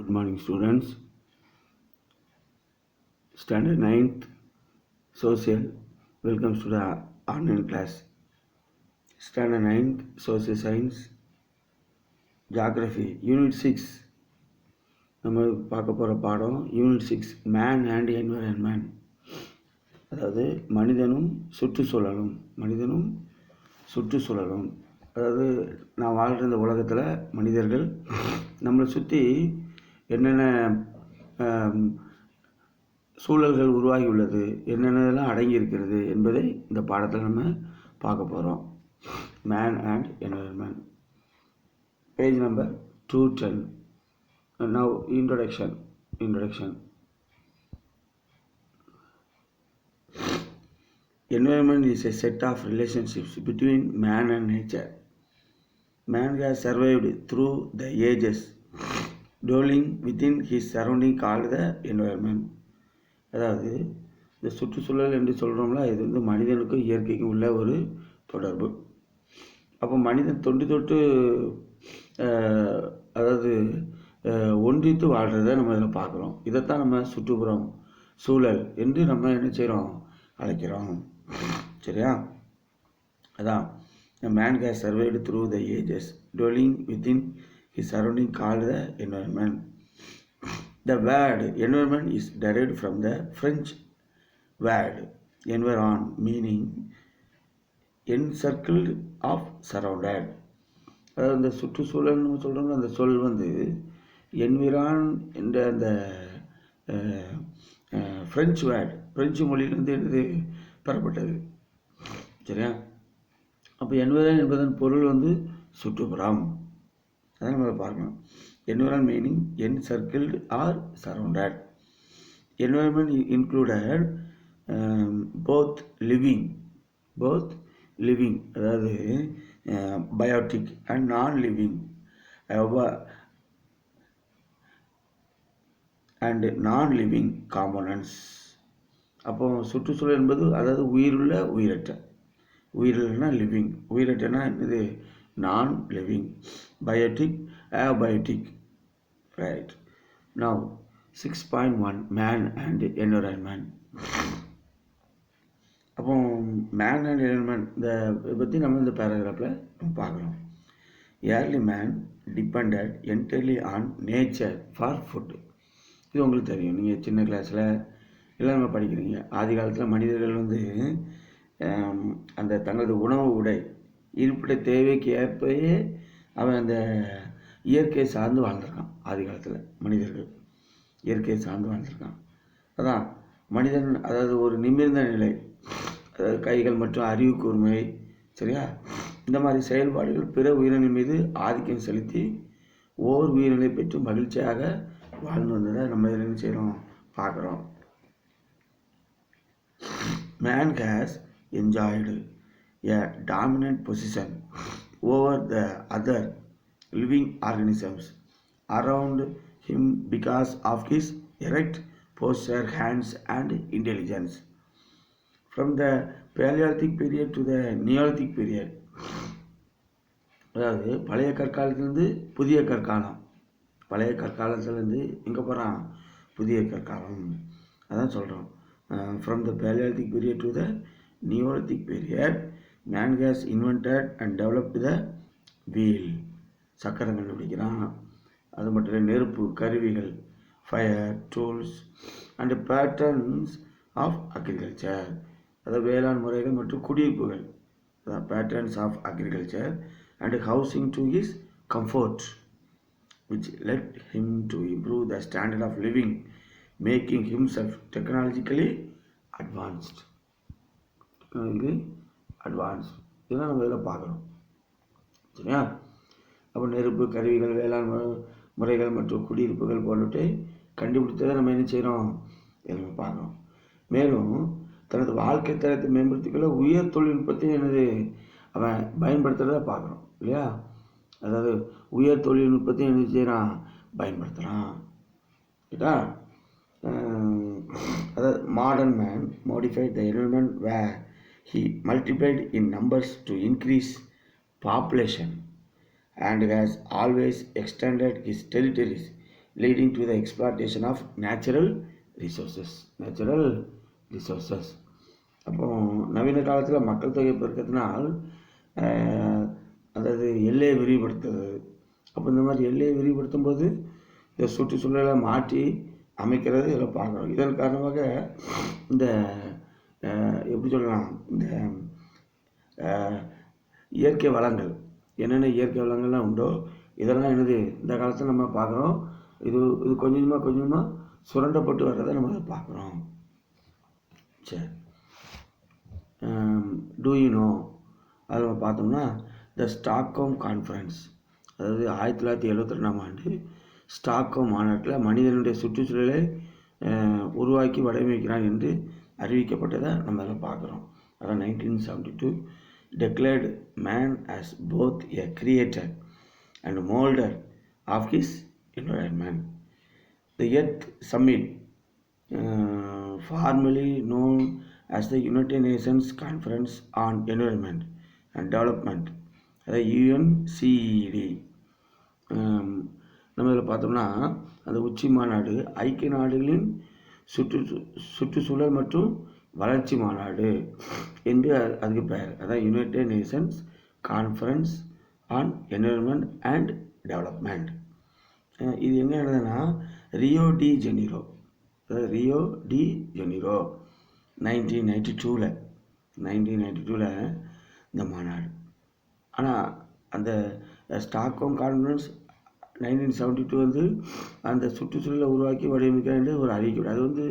Good morning, students. Standard 9th Social. Welcome to the online class. Standard 9th Social Science, Geography, Unit 6. நம்ம பார்க்க போகிற பாடம் unit 6 man and environment. அதாவது மனிதனும் சுற்றுச்சூழலும். அதாவது நான் வாழ்கிற இந்த உலகத்தில் மனிதர்கள் நம்மளை சுற்றி என்னென்ன சூழல்கள் உருவாகி உள்ளது, என்னென்னலாம் அடங்கி இருக்கிறது என்பதை இந்த பாடத்தில் நம்ம பார்க்க போகிறோம். Man and environment, page number 210. Now introduction. Environment is a set of relationships between man and nature. Man has survived through the ages, dwelling within his surrounding called the environment. அதாவது இந்த சுற்றுச்சூழல் என்று சொல்கிறோம்ல, இது வந்து மனிதனுக்கும் இயற்கைக்கும் உள்ள ஒரு தொடர்பு. அப்போ மனிதன் தொட்டு அதாவது ஒன்றித்து வாழ்கிறத நம்ம இதில் பார்க்குறோம். இதைத்தான் நம்ம சுற்றுப்புறம் சூழல் என்று நம்ம என்ன செய்கிறோம், அழைக்கிறோம். சரியா? அதான் man has survived through the ages, dwelling within his surrounding called the environment. The word environment is derived from the French word environ, meaning encircled of surrounded. அதாவது இந்த சுற்றுச்சூழல் நம்ம சொல்கிறோம்ல, அந்த சொல் வந்து என்விரான் என்ற அந்த ஃப்ரெஞ்சு வேர்டு, பிரெஞ்சு மொழியிலிருந்து என்னது பெறப்பட்டது. சரியா? அப்போ என்விரான் என்பதன் பொருள் வந்து சுற்றுப்புறம். அதை நம்ம பார்க்கணும். Environment meaning encircled or surrounded. Environment included both living, அதாவது biotic and non-living and non-living components. அப்போ சுற்றுச்சூழல் என்பது அதாவது உயிருள்ள உயிரற்ற, உயிரில்லைன்னா லிவிங், உயிரற்றனா என்னது நான் living, biotic abiotic. Right. Now 6.1 man and environment. அப்போ மேன் அண்ட் என்விரான்மெண்ட் இதை பற்றி நம்ம இந்த பேராகிராஃபில் பார்க்குறோம். Early man depended entirely on nature for food. இது உங்களுக்கு தெரியும், நீங்கள் சின்ன கிளாஸில் எல்லாம் நம்ம படிக்கிறீங்க. ஆதி காலத்தில் மனிதர்கள் வந்து அந்த தங்களது உணவு உடை இருப்பிட தேவைக்கு ஏற்பவே அவன் அந்த இயற்கையை சார்ந்து வாழ்ந்திருக்கான். ஆதி காலத்தில் மனிதர்கள் இயற்கையை சார்ந்து வாழ்ந்திருக்கான். அதான் மனிதன் அதாவது ஒரு நிமிர்ந்த நிலை, அதாவது கைகள் மற்றும் அறிவு கூர்மை, சரியா, இந்த மாதிரி செயல்பாடுகள் பிற உயிரினங்கள் மீது ஆதிக்கம் செலுத்தி ஓர் உயிரினை பெற்று மகிழ்ச்சியாக வாழ்ந்து வந்ததை நம்ம இதில் என்ன செய்கிறோம், பார்க்குறோம். Man has enjoyed a dominant position over the other living organisms around him because of his erect posture, hands and intelligence. From the Paleolithic period to the Neolithic period, அதாவது பழைய கற்காலத்திலிருந்து புதிய கற்காலம், பழைய கற்காலத்திலேருந்து எங்கே போகிறான், புதிய கற்காலம். அதான் சொல்கிறோம். From the Paleolithic period to the Neolithic period, man has invented and developed the wheel. சக்கரம் கண்டுபிடிக்கிறான். அது மட்டும் இல்லை, நெருப்பு கருவிகள், fire tools and patterns of agriculture, அதாவது வேளாண் முறைகள் மற்றும் குடியிருப்புகள், அதான் patterns of agriculture and housing to his comfort, which led him to improve the standard of living, making himself technologically advanced. இதெல்லாம் நம்ம இதில் பார்க்குறோம். சரியா? அப்போ நெருப்பு கருவிகள், வேளாண் முறைகள் மற்றும் குடியிருப்புகள் போன்றவற்றை கண்டுபிடித்ததை நம்ம என்ன செய்கிறோம், இதை நம்ம பார்க்குறோம். மேலும் தனது வாழ்க்கை தரத்தை மேம்படுத்திக்கொள்ள உயர் தொழில்நுட்பத்தை என்னது அவன் பயன்படுத்துகிறத பார்க்குறோம் இல்லையா? அதாவது உயர் தொழில்நுட்பத்தையும் என்ன செய்கிறான், பயன்படுத்துகிறான். கேட்டா? அதாவது modern man modified the environment where he multiplied in numbers to increase population and has always extended his territories leading to the exploitation of natural resources. அப்போ நவீன காலத்தில் மக்கள் தொகை பெருக்கத்தினால் அதாவது எல்லையை விரிவுபடுத்துறது. அப்போ இந்த மாதிரி எல்லையை விரிவுபடுத்தும் போது இந்த சுற்றுச்சூழலை மாற்றி அமைக்கிறது இதில் பார்க்குறோம். இதன் காரணமாக இந்த எப்படி சொல்லலாம், இந்த இயற்கை வளங்கள், என்னென்ன இயற்கை வளங்கள்லாம் உண்டோ இதெல்லாம் என்னது இந்த காலத்தில் நம்ம பார்க்குறோம். இது கொஞ்சமாக சுரண்டப்பட்டு வர்றதை நம்ம பார்க்குறோம். சரி, டூ யூ நோ, அதை நம்ம பார்த்தோம்னா த ஸ்டாக்ஹோம் கான்ஃபரன்ஸ், அதாவது 1972ஆம் ஆண்டு ஸ்டாக்ஹோம் மாநாட்டில் மனிதனுடைய சுற்றுச்சூழலை உருவாக்கி வடிவமைக்கிறான் என்று அறிவிக்கப்பட்டதை நம்ம அதில் பார்க்குறோம். அதான் 1972 declared man as both a creator and molder of his environment. The Earth Summit, formerly known as the United Nations Conference on Environment and Development, அதாவது UNCED, நம்ம இதில் பார்த்தோம்னா அந்த உச்சி மாநாடு ஐக்கிய நாடுகளின் சுற்றுச்சூழல் மற்றும் வளர்ச்சி மாநாடு என்று அதுக்கு பெயர். அதான் United Nations conference on environment and development. இது எங்கே நடந்ததுன்னா ரியோ டி ஜெனிரோ 1992 இந்த மாநாடு. ஆனால் அந்த ஸ்டாக்ஹோம் கான்ஃபரன்ஸ் 1972 அந்த சுற்றுச்சூழலை உருவாக்கி வடிவமைக்க ஒரு அறிக்கை அது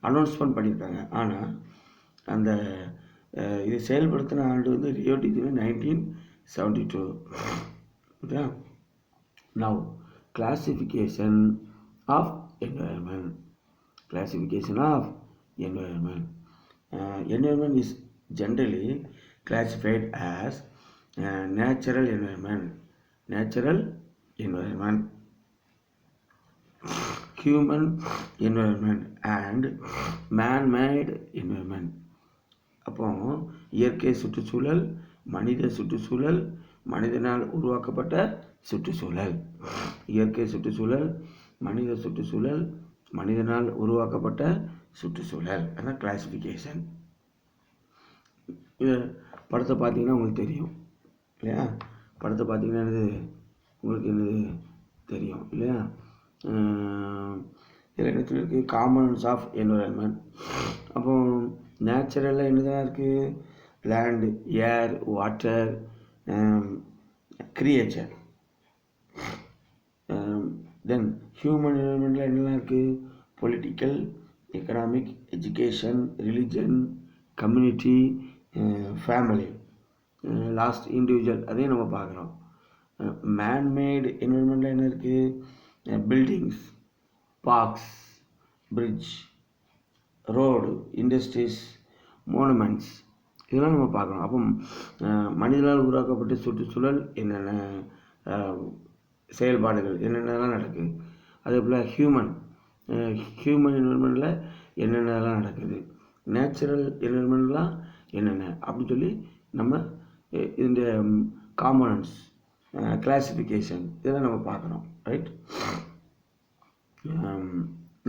அனௌன்ஸ்மெண்ட் பண்ணியிருக்காங்க. ஆனால் அந்த இது செயல்படுத்தின ஆண்டு Rio de Janeiro 1972. Okay, now classification of environment. Environment is generally classified as natural environment, human environment and man-made environment. அப்போ இயற்கை சுற்றுச்சூழல், மனித சுற்றுச்சூழல், மனிதனால் உருவாக்கப்பட்ட சுற்றுச்சூழல். இயற்கை சுற்றுச்சூழல், மனித சுற்றுச்சூழல், மனிதனால் உருவாக்கப்பட்ட சுற்றுச்சூழல். அதான் கிளாசிஃபிகேஷன். இது படத்தை பார்த்தீங்கன்னா உங்களுக்கு தெரியும் இல்லையா? படத்தை பார்த்தீங்கன்னா உங்களுக்கு என்னது தெரியும் இல்லையா? இதில் என்ன இருக்குது, காம்பனன்ட்ஸ் ஆஃப் என்விரான்மெண்ட். அப்போ நேச்சுரலில் என்னதான் இருக்குது, land, air, water, creature. Then human என்விரான்மெண்ட்டில் என்னெல்லாம் இருக்குது, political, economic, education, religion, community, family, last individual. அதையும் நம்ம பார்க்குறோம். மேன்மேடு என்விரான்மெண்ட்டில் என்ன இருக்குது, buildings, parks, bridge, road, industries, monuments, இதெல்லாம் நம்ம பார்க்குறோம். அப்போ மனிதனால் உருவாக்கப்பட்ட சுற்றுச்சூழல் என்னென்ன செயல்பாடுகள் என்னென்னலாம் நடக்குது, அதே போல் ஹியூமன் என்விரான்மெண்ட்டில் என்னென்னலாம் நடக்குது, நேச்சுரல் என்விரான்மெண்ட்லாம் என்னென்ன அப்படின்னு சொல்லி நம்ம இந்த காம்பனன்ட்ஸ், கிளாசிஃபிகேஷன் இதெல்லாம் நம்ம பார்க்குறோம். Right,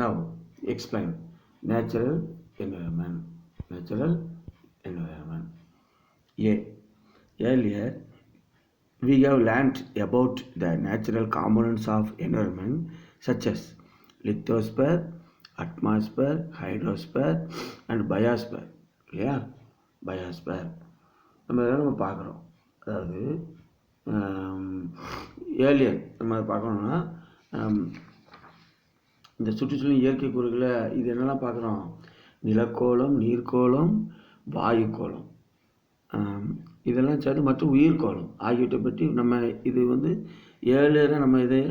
now explain natural environment. Earlier we have learnt about the natural components of environment such as lithosphere, atmosphere, hydrosphere and biosphere. இல்லையா? பயோஸ்பேர் நம்ம பார்க்குறோம். அதாவது ஏர்லியர் நம்ம பார்க்கணுன்னா இந்த சுற்றுச்சூழல் இயற்கை கூறுகளை இது என்னெல்லாம் பார்க்குறோம், நிலக்கோளம், நீர்க்கோளம், வாயுக்கோளம், இதெல்லாம் சேர்த்து மற்றும் உயிர்கோளம் ஆகியவற்றை பற்றி நம்ம இது ஏர்லியராக நம்ம இதை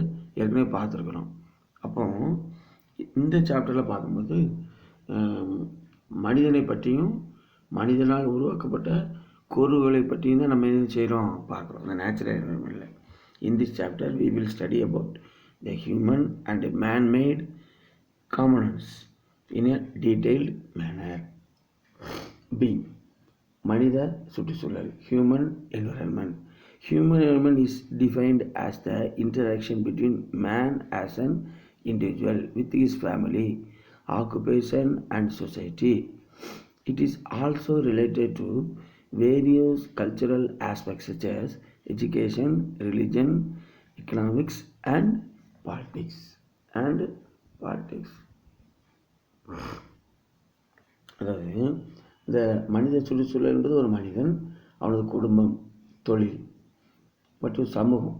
ஏற்கனவே பார்த்துருக்குறோம். அப்போ இந்த சாப்டரில் பார்க்கும்போது மனிதனை பற்றியும் மனிதனால் உருவாக்கப்பட்ட கூறுகளை பற்றியும் தான் நம்ம என்ன செய்கிறோம் பார்க்குறோம் இந்த natural என்விரான்மெண்ட்டில். In this chapter we will study about the human and man-made components in a detailed manner. B. மனித சுற்றுச்சூழல், human environment. Human environment is defined as the interaction between man as an individual with his family, occupation, and society. It is also related to various cultural aspects such as education, religion, economics, and politics. And politics. அதாவது இந்த மனித சுற்றுச்சூழல் என்பது ஒரு மனிதன், அவனது குடும்பம், தொழில் மற்றும் சமூகம்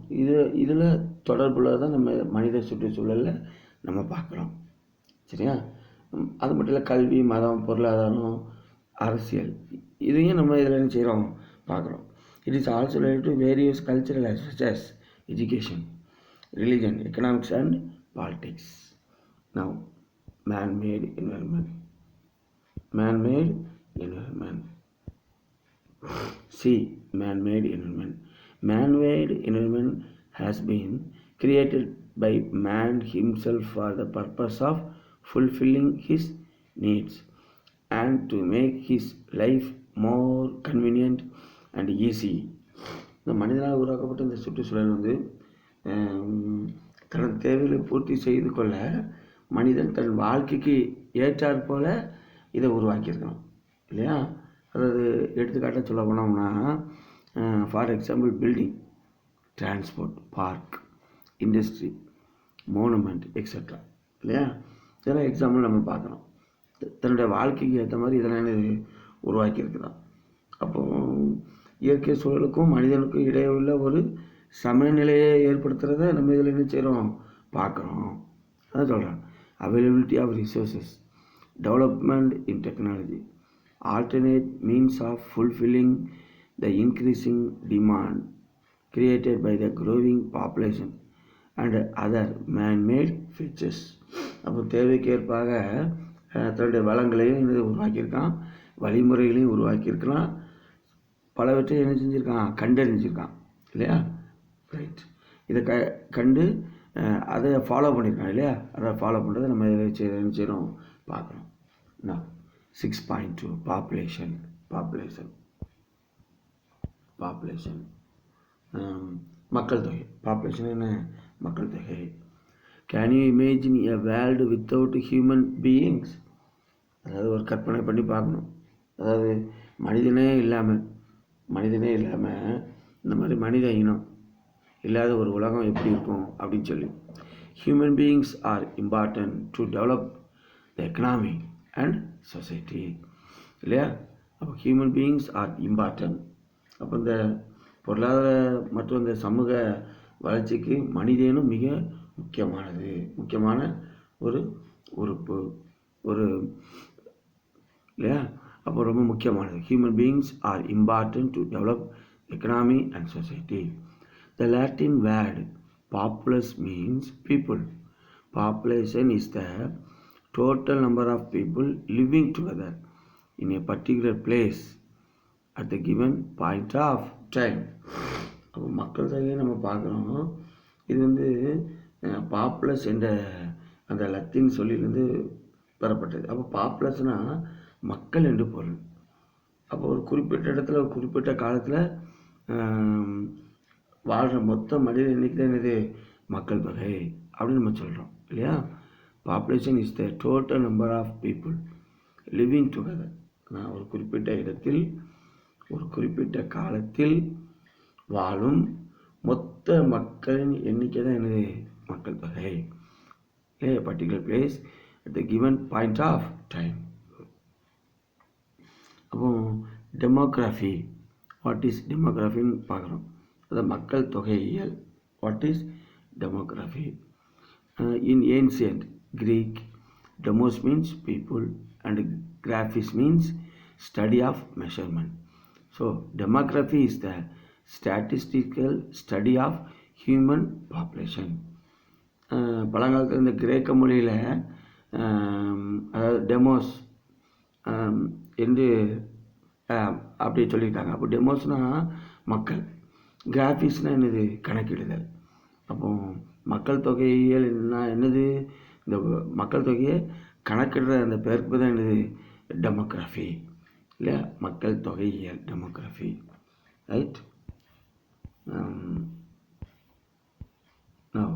இதில் தொடர்புள்ள தான் நம்ம மனித சுற்றுச்சூழலில் நம்ம பார்க்குறோம். சரியா? அது மட்டும் இல்லை, கல்வி, மதம், பொருளாதாரம், அரசியல் இதையும் நம்ம இதில் என்ன செய்கிறோம், பார்க்குறோம். It is also related to various cultural such as education, religion, economics, and politics. Now, man-made environment. Man-made environment. See, man-made environment. Man-made environment has been created by man himself for the purpose of fulfilling his needs and to make his life more convenient and easy. இந்த மனிதனால் உருவாக்கப்பட்ட இந்த சுற்றுச்சூழல் வந்து தனது தேவைகளை பூர்த்தி செய்து கொள்ள மனிதன் தன் வாழ்க்கைக்கு ஏற்றாற் போல இதை உருவாக்கியிருக்கணும் இல்லையா? அதாவது எடுத்துக்காட்டாக சொல்ல போனோம்னா, for example building, transport, park, industry, monument extra இல்லையா? இதெல்லாம் எக்ஸாம்பிள் நம்ம பார்க்குறோம். தன்னுடைய வாழ்க்கைக்கு ஏற்ற மாதிரி இதெல்லாம் இது உருவாக்கியிருக்கிறான். அப்போது இயற்கை சூழலுக்கும் மனிதனுக்கும் இடையே உள்ள ஒரு சமநிலையை ஏற்படுத்துகிறத நம்ம இதில் என்ன செய்கிறோம், பார்க்குறோம். அதான் சொல்கிறேன், availability of resources, development in technology, alternate means of fulfilling the increasing demand created by the growing population and other man-made features. அப்போ தேவைக்கேற்பாக தன்னுடைய வளங்களையும் உருவாக்கியிருக்கான், வழிமுறைகளையும் உருவாக்கியிருக்கலாம், பலவற்றை என்ன செஞ்சுருக்கான், கண்டறிஞ்சிருக்கான் இல்லையா? ரைட். இதை கண்டு அதை ஃபாலோ பண்ணியிருக்கான் இல்லையா? அதை ஃபாலோ பண்ணுறதை நம்ம என்ன செய்யணும், பார்க்கணும். நான் 6.2 population. மக்கள் தொகை. பாப்புலேஷன் என்ன, மக்கள் தொகை. Can you imagine a world without human beings? அதாவது ஒரு கற்பனை பண்ணி பார்க்கணும். அதாவது மனிதனே இல்லாமல் இந்த மாதிரி மனித இனம் இல்லாத ஒரு உலகம் எப்படி இருக்கும் அப்படின்னு சொல்லி. Human beings are important to develop the economy and society இல்லையா? அப்போ ஹியூமன் பீயிங்ஸ் ஆர் இம்பார்ட்டன்ட். அப்போ இந்த பொருளாதார மற்றும் இந்த சமூக வளர்ச்சிக்கு மனிதனும் மிக முக்கியமான ஒரு உறுப்பு, ஒரு இல்லையா? அப்போ ரொம்ப முக்கியமானது. Human beings are important to develop economy and society. The Latin word populous means people. Population is the total number of people living together in a particular place at the given point of time. அப்போ மக்கள் தொகையை நம்ம பார்க்குறோம். இது வந்து populous என்ற அந்த Latin சொல்லிலிருந்து பெறப்பட்டது. அப்போ பாப்புலஸ்னால் மக்கள் என்று பொருள். அப்போ ஒரு குறிப்பிட்ட இடத்துல ஒரு குறிப்பிட்ட காலத்தில் வாழ்கிற மொத்த மனித எண்ணிக்கை தான் என்னது, மக்கள் தொகை அப்படின்னு நம்ம சொல்கிறோம் இல்லையா? Population is the total number of people living together. நான் ஒரு குறிப்பிட்ட இடத்தில் ஒரு குறிப்பிட்ட காலத்தில் வாழும் மொத்த மக்களின் எண்ணிக்கை தான் என்னது, மக்கள் தொகை. A particular place at the given point of time. அப்போ டெமோக்ராஃபி, வாட் இஸ் டெமோக்ராஃபின்னு பார்க்குறோம். அது மக்கள் தொகையியல். What is demography? In ancient Greek, demos means people and graphis means study of measurement. So, demography is the statistical study of human population. பழங்காலத்தில் இந்த கிரேக்க மொழியில் அதாவது டெமோஸ் என்று அப்படி சொல்லியிருக்காங்க. அப்போ டெமோஸ்னால் மக்கள், கிராஃபிக்ஸ்னால் என்னது, கணக்கிடுதல். அப்போ மக்கள் தொகையியல் என்னது, இந்த மக்கள் தொகையை கணக்கிடுற அந்த பேருக்கு தான் என்னது, டெமோக்ராஃபி இல்லையா? மக்கள் தொகையியல், demography. Right. Now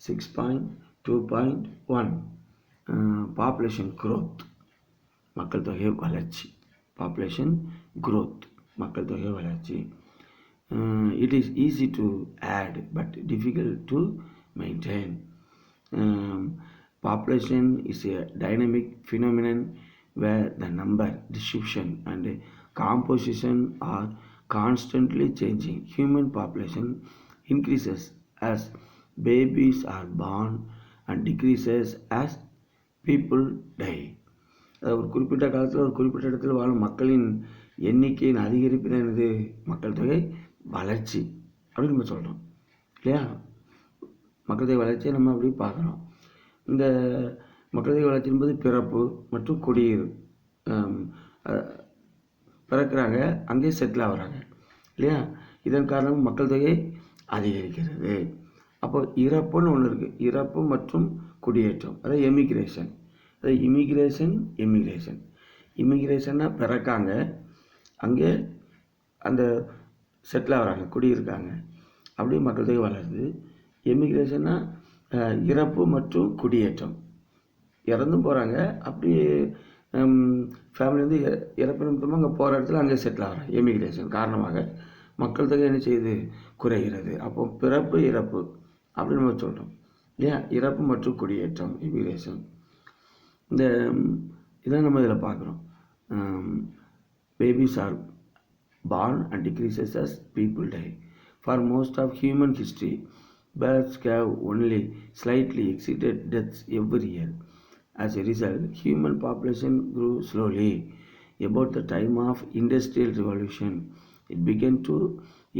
6.3 2.1 population growth, மக்கள் தொகை வளர்ச்சி. பாப்புலேஷன் growth, மக்கள் தொகை வளர்ச்சி. It is easy to add but difficult to maintain. Population is a dynamic phenomenon where the number, distribution and composition are constantly changing. Human population increases as babies are born and decreases as people die. ஒரு குறிப்பிட்ட காலத்தில் ஒரு குறிப்பிட்ட இடத்தில் வாழும் மக்களின் எண்ணிக்கையின் அதிகரிப்பு தான் என்னது? மக்கள் தொகை வளர்ச்சி அப்படின்னு நம்ம சொல்கிறோம் இல்லையா? மக்கள் தொகை வளர்ச்சியை நம்ம அப்படி பார்க்குறோம். இந்த மக்கள் தொகை வளர்ச்சி என்பது பிறப்பு மற்றும் குடியிரு. பிறக்கிறாங்க, அங்கே செட்டில் ஆகிறாங்க இல்லையா? இதன் காரணம் மக்கள் தொகை அதிகரிக்கிறது. அப்போ இறப்புன்னு ஒன்று இருக்குது. இறப்பு மற்றும் குடியேற்றம், அதாவது எமிக்ரேஷன். அதாவது இமிக்ரேஷன்னா பிறக்காங்க, அங்கே அந்த செட்டில் ஆகிறாங்க, குடியிருக்காங்க, அப்படி மக்கள் தொகை வளருது. எமிக்ரேஷன்னா இறப்பு மற்றும் குடியேற்றம். இறந்தும் போகிறாங்க, அப்படி ஃபேமிலி வந்து இறப்பு நிமித்தமாக அங்கே போகிற இடத்துல அங்கே செட்டில் ஆகிறாங்க. எமிக்ரேஷன் காரணமாக மக்கள் தொகை என்ன செய்யுது? குறைகிறது. அப்போ பிறப்பு இறப்பு அப்படின்னு நம்ம சொல்கிறோம் இல்லையா? இறப்பு மற்றும் குடியேற்றம், இமிக்ரேஷன். இதான் நம்ம இதில் பார்க்குறோம். Babies are born and decreases as people die. For most of human history, births have only slightly exceeded deaths every year. As a result, human population grew slowly. About the time of Industrial Revolution, it began to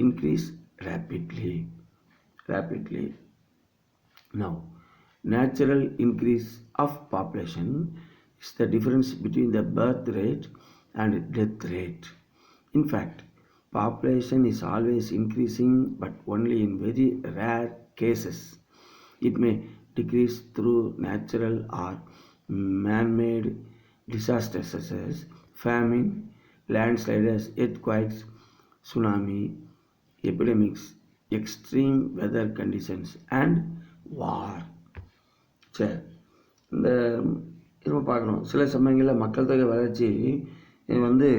increase rapidly. Now, natural increase of population is the difference between the birth rate and death rate. In fact, population is always increasing, but only in very rare cases. It may decrease through natural or man-made disasters such as famine, landslides, earthquakes, tsunami, epidemics, extreme weather conditions and war. சரி, இந்த நம்ம பார்க்கணும். சில சமயங்களில் மக்கள் தொகை வளர்ச்சி வந்து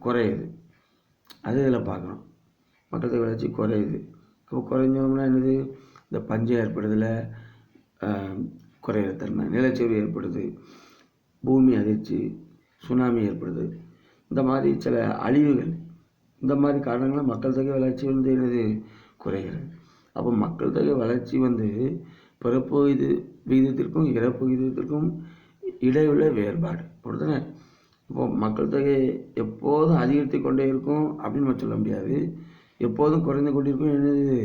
குறையுது. அது இதில் பார்க்கணும். மக்கள் தொகை வளர்ச்சி குறையுது. இப்போ குறைஞ்சோம்னா என்னது? இந்த பஞ்சம் ஏற்படுதில் குறையிற தன்மை, நிலச்சரிவு ஏற்படுது, பூமி அதிர்ச்சி, சுனாமி ஏற்படுது, இந்த மாதிரி சில அழிவுகள், இந்த மாதிரி காரணங்களால் மக்கள் தொகை வளர்ச்சி வந்து என்னது? குறைகிறது. அப்போ மக்கள் தொகை வளர்ச்சி வந்து பிறப்பு விகிதத்திற்கும் இறப்பு விகிதத்திற்கும் இடையுள்ள வேறுபாடு, அப்படித்தானே? இப்போ மக்கள் தொகை எப்போதும் அதிகரித்து கொண்டே இருக்கும் அப்படின்னு நம்ம சொல்ல முடியாது. எப்போதும் குறைந்து கொண்டிருக்கும் என்னது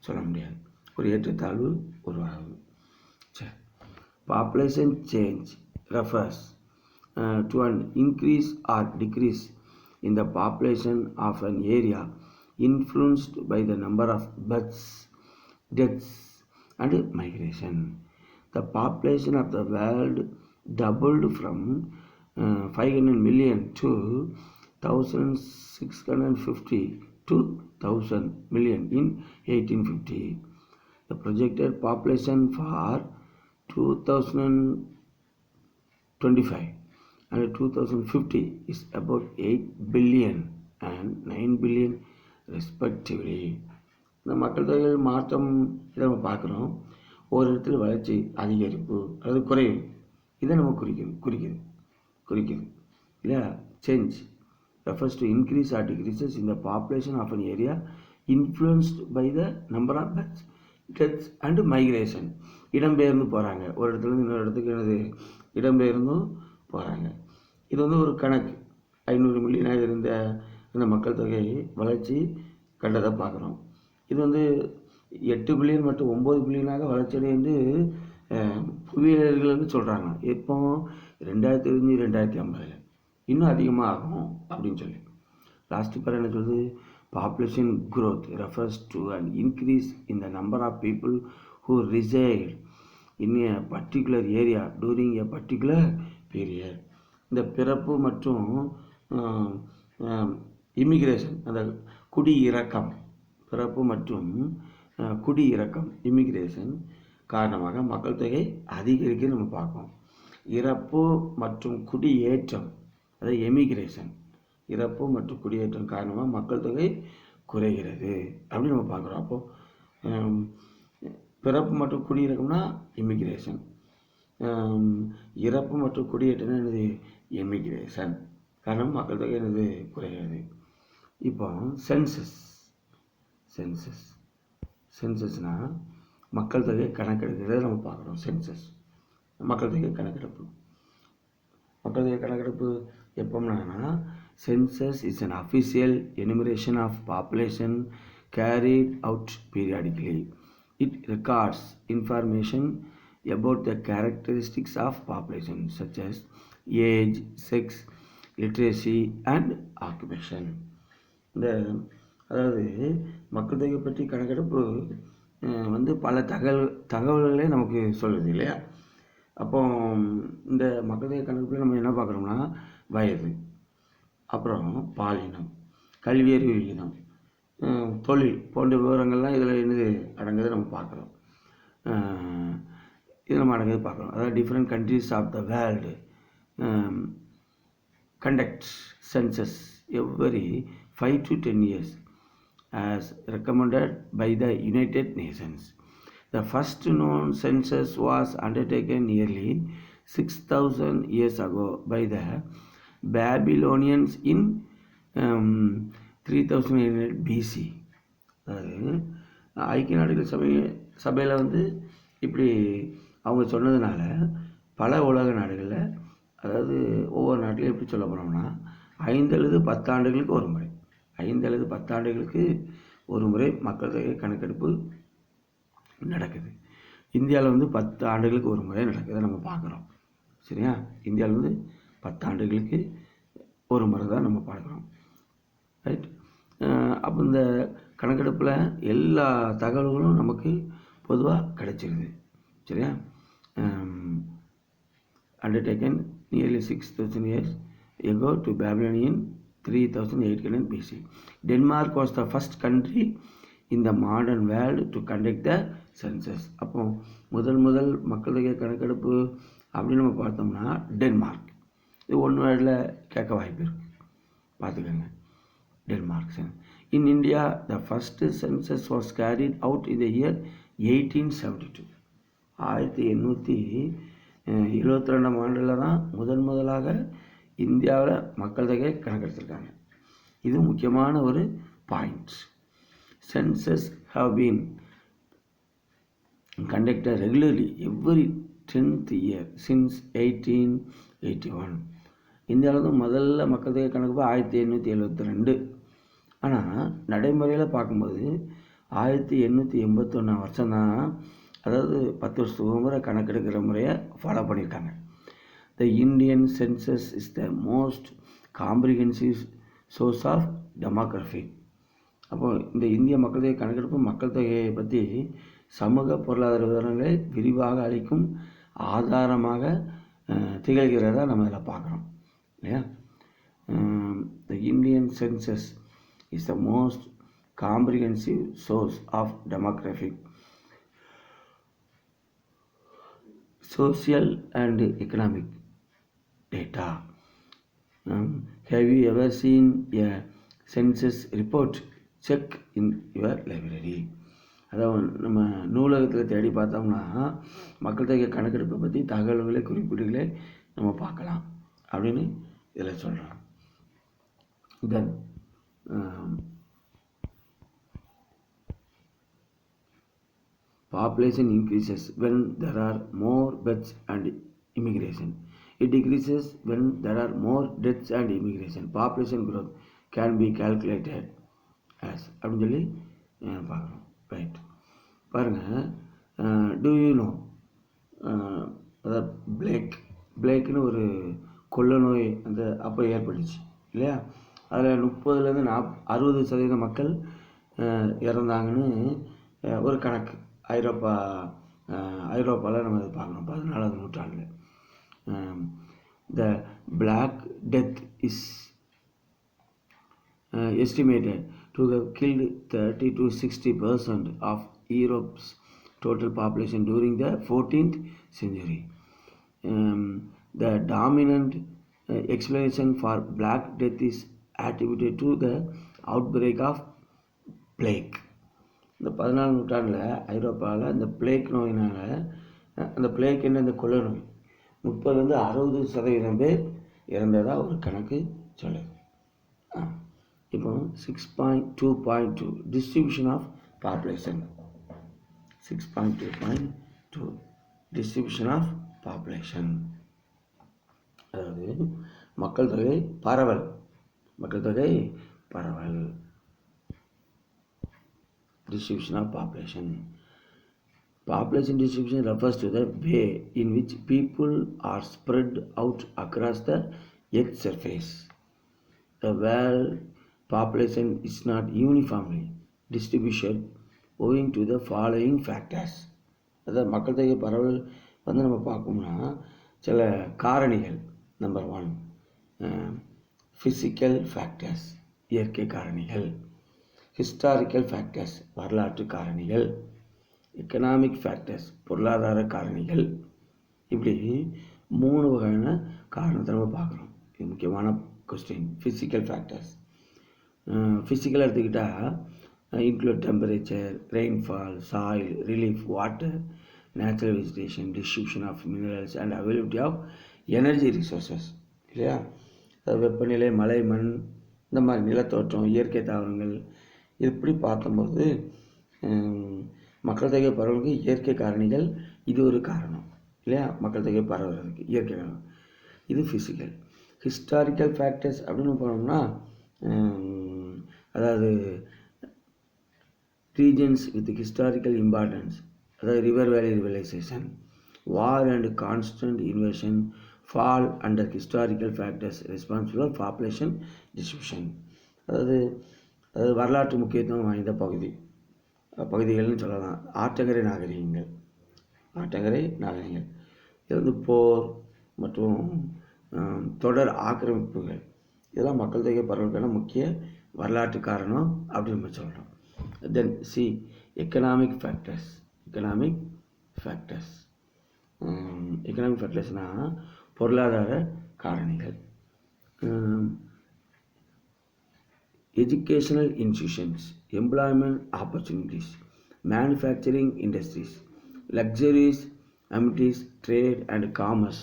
சொல்ல முடியாது. ஒரு ஏற்றத்தாழ்வு உருவாகும். சரி, population change refers to an increase or decrease in the population of an area influenced by the number of births, deaths and migration. The population of the world doubled from 500 million to 1650 to 1000 million in 1850. The projected population for 2025 and 2050 is about 8 billion and 9 billion respectively. இந்த மக்கள் தொகையில் மாற்றம் இதை நம்ம பார்க்குறோம். ஒரு இடத்துல வளர்ச்சி அதிகரிப்பு அல்லது குறையும், இதை நம்ம குறிக்குது இல்லையா? Change refers to increase or decreases in the population of an area influenced by the number of births, deaths and migration. இடம்பெயர்ந்து போகிறாங்க, ஒரு இடத்துலேருந்து இன்னொரு இடத்துக்கு என்னது? இடம்பெயர்ந்தும் போகிறாங்க. இது வந்து ஒரு கணக்கு. 500 மில்லியனாக இருந்த இந்த மக்கள் தொகை வளர்ச்சி கண்டதை பார்க்குறோம். இது வந்து 8 பில்லியன் மற்றும் 9 பில்லியனாக வளர்ச்சி என்று புவியியலர்கள் வந்து சொல்கிறாங்க. இப்போ 2050 இன்னும் அதிகமாக ஆகும் அப்படின்னு சொல்லி. லாஸ்ட் பேர் என்ன சொல்லுது? Population growth refers to an increase in the number of people who reside in a particular area during a particular period. இந்த பிறப்பு மற்றும் இமிக்ரேஷன், அந்த குடியிறக்கம், பிறப்பு மற்றும் குடியிறக்கம், இமிக்ரேஷன் காரணமாக மக்கள் தொகை அதிகரிக்க நம்ம பார்க்கோம். இறப்பு மற்றும் குடியேற்றம், அதாவது எமிகிரேஷன், இறப்பு மற்றும் குடியேற்றம் காரணமாக மக்கள் தொகை குறைகிறது அப்படின்னு நம்ம பார்க்குறோம். அப்போது பிறப்பு மற்றும் குடியிறக்கம்னா இமிகிரேஷன், இறப்பு மற்றும் குடியேற்றம்னா என்னது? எமிகிரேஷன். காரணம் மக்கள் தொகை என்னது? குறைகிறது. இப்போ சென்சஸ்னால் மக்கள் தொகை கணக்கெடுக்கிறத நம்ம பார்க்குறோம். சென்சஸ் மக்கள் தொகை கணக்கெடுப்பு. மக்கள் தொகை கணக்கெடுப்பு எப்போம்னா, census is an official enumeration of population carried out periodically. It records information about the characteristics of population such as age, sex, literacy and occupation. அதாவது மக்கள் தொகை பற்றி கணக்கெடுப்பு பல தகவல்களே நமக்கு சொல்லுது இல்லையா? அப்போ இந்த மக்கள் தொகை கணக்கெடுப்பில் நம்ம என்ன பார்க்குறோம்னா, வயது, அப்புறம் பாலினம், கல்வியறிவு விகிதம், தொழில் போன்ற விவரங்கள்லாம் இதில் என்னது அடங்குது நம்ம பார்க்குறோம். இது நம்ம அடங்குது பார்க்குறோம். அதாவது different countries of the world conducts census every 5 to 10 years as recommended by the United Nations. The first known census was undertaken nearly 6,000 years ago by the Babylonians in 3800 BC. அதாவது ஐக்கிய நாடுகள் சபையில் இப்படி அவங்க சொன்னதுனால பல உலக நாடுகளில், அதாவது ஒவ்வொரு நாட்டிலையும் எப்படி சொல்ல போனோம்னா 5 அல்லது 10 ஆண்டுகளுக்கு ஒரு முறை மக்கள் தொகை கணக்கெடுப்பு நடக்குது. இந்தியாவில் 10 ஆண்டுகளுக்கு ஒரு முறை நடக்குதை நம்ம பார்க்குறோம். சரியா? இந்தியாவில் 10 ஆண்டுகளுக்கு ஒரு முறை தான் நம்ம பார்க்குறோம். ரைட்? அப்போ இந்த கணக்கெடுப்பில் எல்லா தகவல்களும் நமக்கு பொதுவாக கிடைச்சிருது. சரியா? undertaken nearly 6,000 years ago to Babylonian 3800 BC. Denmark was the first country in the modern world to conduct the census. அப்போ முதல் மக்கள் தொகை கணக்கெடுப்பு அப்படின்னு நம்ம பார்த்தோம்னா டென்மார்க். இது ஒன்று வேர்டில் கேட்க வாய்ப்பு இருக்குது, பார்த்துக்கோங்க. Denmark. In India, the first census was carried out in the year 1872. 1872 ஆண்டில் தான் முதலாக இந்தியாவில் மக்கள் தொகை கணக்கெடுத்திருக்காங்க. இது முக்கியமான ஒரு point. Census have been conducted regularly every 10th year since 1881. இந்தியாவில் முதல்ல மக்கள் தொகை கணக்கு 1872. ஆனால் நடைமுறையில் பார்க்கும்போது 1881 வருஷம்தான், அதாவது 10 வருஷத்துக்கு முறை கணக்கெடுக்கிற முறையை ஃபாலோ பண்ணியிருக்காங்க. The Indian census is the most comprehensive source of demography. அப்போது இந்த இந்திய மக்கள் தொகை கணக்கெடுப்பு மக்கள் தொகையை பற்றி சமூக பொருளாதார விவரங்களை விரிவாக அளிக்கும் ஆதாரமாக திகழ்கிறதா நம்ம இதில் பார்க்குறோம் இல்லையா? The Indian census is the most comprehensive source of demographic, social and economic data. Have you ever seen a census report? Check in your library. அதாவது நம்ம நூலகத்தில் தேடி பார்த்தோம்னா மக்கள் தொகை கணக்கெடுப்பை பற்றி தகவல்களை குறிப்பீடுகளை நம்ம பார்க்கலாம் அப்படின்னு இதில் சொல்கிறோம். தென் population increases when there are more births and immigration. It decreases when there are more deaths and immigration. Population growth can be calculated as அப்படின்னு சொல்லி பார்க்குறோம். ரைட், பாருங்கள். டூ யூ நோ, அதாவது பிளேக்குன்னு ஒரு கொள்ள நோய் அப்போ ஏற்பட்டுச்சு இல்லையா? அதில் 30லேருந்து 60% மக்கள் இறந்தாங்கன்னு ஒரு கணக்கு ஐரோப்பாவில் நம்ம பார்க்குறோம் 14வது நூற்றாண்டில். The black death is estimated to have killed 30 to 60% of Europe's total population during the 14th century. The dominant explanation for Black Death is attributed to the outbreak of plague. இந்த 14ஆம் நூற்றாண்டில் ஐரோப்பாவில் இந்த பிளேக் நோயினால் அந்த plague என்ற இந்த கொள்ளை நோய் 30-60% பேர் இறந்ததாக ஒரு கணக்கு சொல்லுது. இப்போ 6.2.2 distribution of population. 6.2.2 distribution of population. அதாவது மக்கள் தொகை பரவல் distribution of population. Population distribution refers to the way in which people are spread out across the earth's surface. The world population is not uniformly distributed owing to the following factors. அதாவது மக்கள் தொகை பரவல் நம்ம பார்க்கணும்னா சில காரணிகள். Number 1 physical factors, இயற்கை காரணிகள். ஹிஸ்டாரிக்கல் ஃபேக்டர்ஸ், வரலாற்று காரணிகள். எக்கனாமிக் ஃபேக்டர்ஸ், பொருளாதார காரணிகள். இப்படி 3 வகையான காரணத்தை நம்ம பார்க்குறோம். இது முக்கியமான கொஸ்டின். Physical factors. ஃபிசிக்கல் எடுத்துக்கிட்டால் include temperature, rainfall, soil, relief, water, natural vegetation, distribution of minerals and availability of energy resources. இல்லையா? வெப்பநிலை, மழை, மண், இந்த மாதிரி நிலத்தோற்றம், இயற்கை தாவரங்கள். இப்படி பார்க்கும்போது மக்கள் தொகை பரவலுக்கு இயற்கை காரணிகள் இது ஒரு காரணம். இல்லையா? மக்கள் தொகை பரவலுக்கு இயற்கை காரணம். இது ஃபிசிக்கல். ஹிஸ்டாரிக்கல் ஃபேக்டர்ஸ் அப்படின்னு போனோம்னா அதாவது ரீஜன்ஸ் வித் ஹிஸ்டாரிக்கல் இம்பார்ட்டன்ஸ், அதாவது river valley civilisation, war and constant invasion fall under historical factors responsible for population distribution. அதாவது வரலாற்று முக்கியத்துவம் வாய்ந்த பகுதிகள்னு சொல்லலாம். ஆற்றங்கரை நாகரிகங்கள். இது வந்து போர் மற்றும் தொடர் ஆக்கிரமிப்புகள். இதெல்லாம் மக்கள் தொகை பரவலுக்கான முக்கிய வரலாற்று காரணம் அப்படின்னு நம்ம சொல்கிறோம். தென் எக்கனாமிக் ஃபேக்டர்ஸ்னால் பொருளாதார காரணிகள். educational institutions, employment opportunities, manufacturing industries, luxuries, amenities, trade and commerce,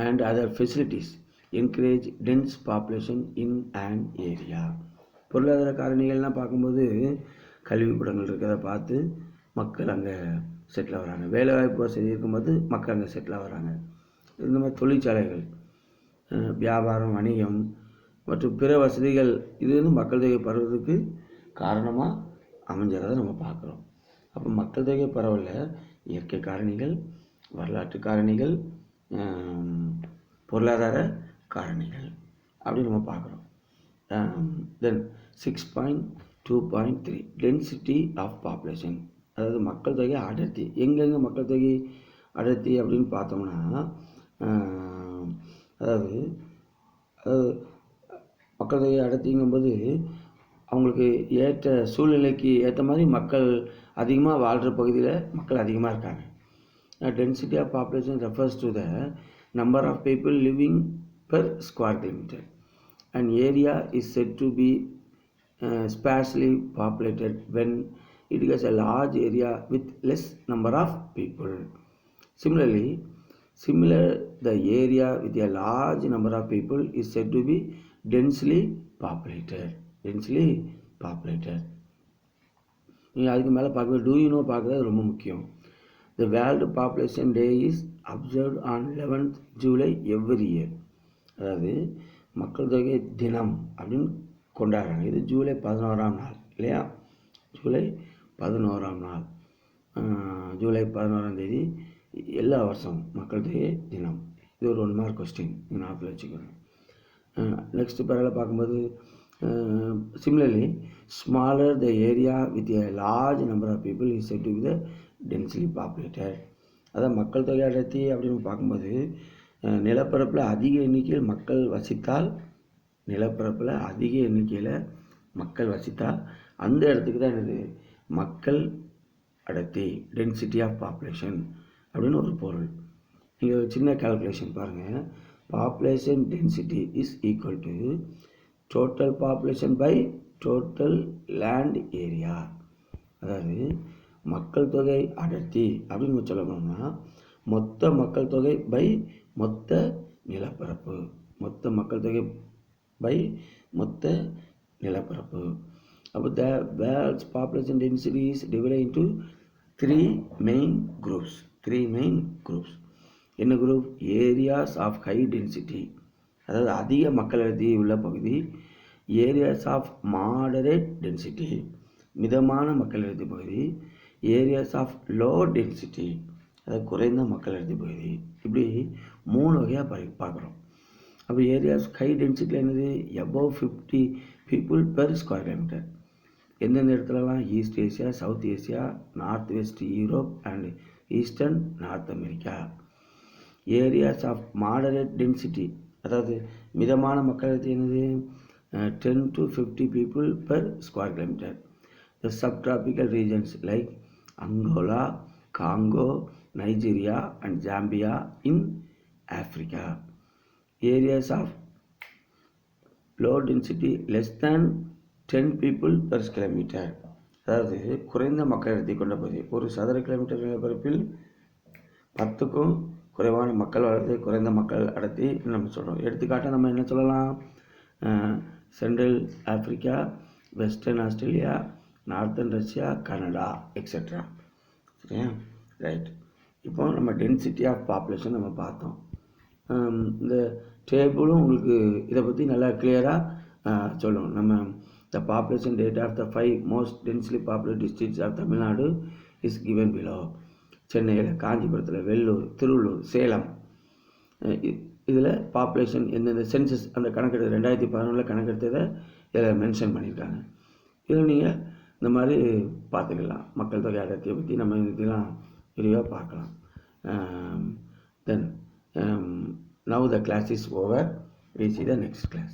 and other facilities encourage dense population in an area. பொருளாதார காரணிகள்லாம் பார்க்கும்போது கல்விக்கூடங்கள் இருக்கிறத பார்த்து மக்கள் அங்கே செட்டில் ஆகிறாங்க. வேலைவாய்ப்பு வசதி இருக்கும்போது மக்கள் அங்கே செட்டில் ஆகிறாங்க. இந்த மாதிரி தொழிற்சாலைகள், வியாபாரம், வணிகம் மற்றும் பிற வசதிகள் இது வந்து மக்கள் தொகை பரவலுக்கு காரணமாக அமைஞ்சதை நம்ம பார்க்குறோம். அப்போ மக்கள் தொகை பரவலில் இயற்கை காரணிகள், வரலாற்று காரணிகள், பொருளாதார காரணிகள் அப்படி நம்ம பார்க்குறோம். தென் 6.2.3 டென்சிட்டி ஆஃப் பாப்புலேஷன், அதாவது மக்கள் தொகை அடர்த்தி. எங்கெங்கே மக்கள் தொகை அடர்த்தி அப்படின்னு பார்த்தோம்னா அதாவது மக்கள் தொகை அடர்த்திங்கும்போது அவங்களுக்கு ஏற்ற சூழ்நிலைக்கு ஏற்ற மாதிரி மக்கள் அதிகமாக வாழ்கிற பகுதியில் மக்கள் அதிகமாக இருக்காங்க. Density of population refers to the number of people living per square kilometre. An area is said to be sparsely populated when it has a large area with less number of people. Similarly, the area with a large number of people is said to be densely populated. நீங்கள் அதுக்கு மேலே பார்க்க do you know பார்க்குறது ரொம்ப முக்கியம். The World Population Day is observed on 11th July every year. அதாவது மக்கள் தொகை தினம் அப்படின்னு கொண்டாடுறாங்க. இது ஜூலை 11ஆம் நாள் இல்லையா? ஜூலை 11ஆம் நாள், ஜூலை 11ஆம் தேதி எல்லா வருஷமும் மக்கள் தொகை தினம். இது ஒரு 1 மார்க் கொஸ்டின், நீங்கள் ஞாபகத்தில் வச்சுக்கணும். நெக்ஸ்ட் பேரில் பார்க்கும்போது similarly smaller the area with a large number of people is said to be the densely populated. அதான் மக்கள் தொகை அடர்த்தி அப்படின்னு பார்க்கும்போது நிலப்பரப்பில் அதிக எண்ணிக்கையில் மக்கள் வசித்தால் நிலப்பரப்பில் அதிக எண்ணிக்கையில் மக்கள் வசித்தா அந்த இடத்துக்கு தான் என்னது மக்கள் அடர்த்தி, டென்சிட்டி ஆஃப் பாப்புலேஷன் அப்படின்னு ஒரு பொருள். நீங்கள் ஒரு சின்ன கால்குலேஷன் பாருங்கள். Population density is equal to total population by total land area. அதாவது மக்கள் தொகை அடர்த்தி அப்படின்னு சொல்ல போனோம்னா மொத்த மக்கள் தொகை பை மொத்த நிலப்பரப்பு, மொத்த மக்கள் தொகை பை மொத்த நிலப்பரப்பு. அப்போ the world's population density is divided into three main groups. என்ன group? Areas of high density, அதாவது அதிக மக்கள் அடர்த்தி உள்ள பகுதி. ஏரியாஸ் ஆஃப் மாடரேட் டென்சிட்டி, மிதமான மக்கள் அடர்த்தி பகுதி. ஏரியாஸ் ஆஃப் லோ டென்சிட்டி, அதாவது குறைந்த மக்கள் அடர்த்தி பகுதி. இப்படி 3 வகையாக பார்க்குறோம். அப்போ ஏரியாஸ் ஹை டென்சிட்டியில் என்னது? above 50 people per square kilometer. எந்தெந்த இடத்துலலாம்? East Asia, South Asia, North West Europe and Eastern North America. Areas of moderate density, அதாவது மிதமான மக்கள் அடர்த்தி என்னது? 10 to 50 people per square kilometer. The subtropical regions like Angola, Congo, Nigeria and Zambia in Africa. Areas of low density less than 10 people per kilometer, அதாவது குறைந்த மக்கள் அடர்த்தி கொண்ட பகுதி. ஒரு சதுர கிலோமீட்டர் நிலப்பரப்பில் 10க்கும் குறைவான மக்கள் அடர்த்தி, குறைந்த மக்கள் அடர்த்தி நம்ம சொல்கிறோம். எடுத்துக்காட்டாக நம்ம என்ன சொல்லலாம்? Central Africa, western Australia, northern Russia, Canada etcetera. சரியா? ரைட். இப்போ நம்ம டென்சிட்டி ஆஃப் பாப்புலேஷன் நம்ம பார்த்தோம். இந்த டேபிளும் உங்களுக்கு இதை பற்றி நல்லா கிளியராக சொல்லணும். நம்ம the population data of the 5 most densely populate districts of Tamil Nadu is given below. சென்னையில், காஞ்சிபுரத்தில், வெள்ளூர், திருவள்ளூர், சேலம், இதில் பாப்புலேஷன் எந்தெந்த சென்சஸ் அந்த கணக்கெடுத்து 2011 கணக்கெடுத்ததை இதில் மென்ஷன் பண்ணியிருக்காங்க. இதில் நீங்கள் இந்த மாதிரி பார்த்துக்கலாம். மக்கள் தொகை அடர்த்தியை பற்றி நம்ம இதெல்லாம் விரிவாக பார்க்கலாம். Then now the class is over. We see the next class.